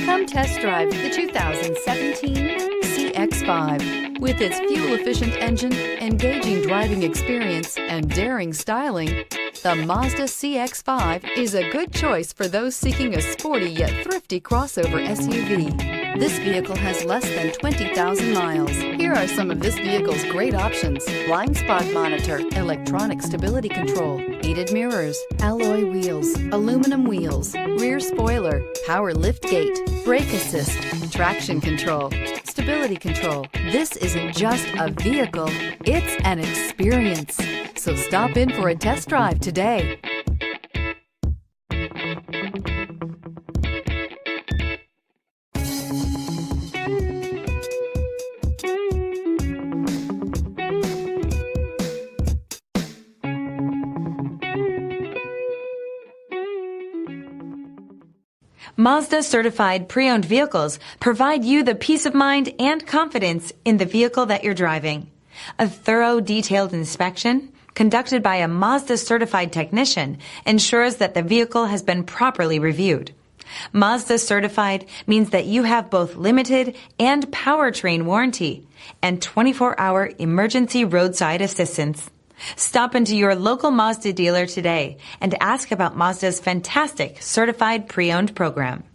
Come test drive the 2017 CX-5. With its fuel-efficient engine, engaging driving experience, and daring styling, the Mazda CX-5 is a good choice for those seeking a sporty yet thrifty crossover SUV. This vehicle has less than 20,000 miles. Here are some of this vehicle's great options: blind spot monitor, electronic stability control, heated mirrors, alloy wheels, aluminum wheels, rear spoiler, power liftgate, brake assist, traction control, stability control. This isn't just a vehicle, it's an experience. So stop in for a test drive today. Mazda Certified Pre-Owned vehicles provide you the peace of mind and confidence in the vehicle that you're driving. A thorough, detailed inspection conducted by a Mazda Certified technician ensures that the vehicle has been properly reviewed. Mazda Certified means that you have both limited and powertrain warranty and 24-hour emergency roadside assistance. Stop into your local Mazda dealer today and ask about Mazda's fantastic Certified Pre-Owned program.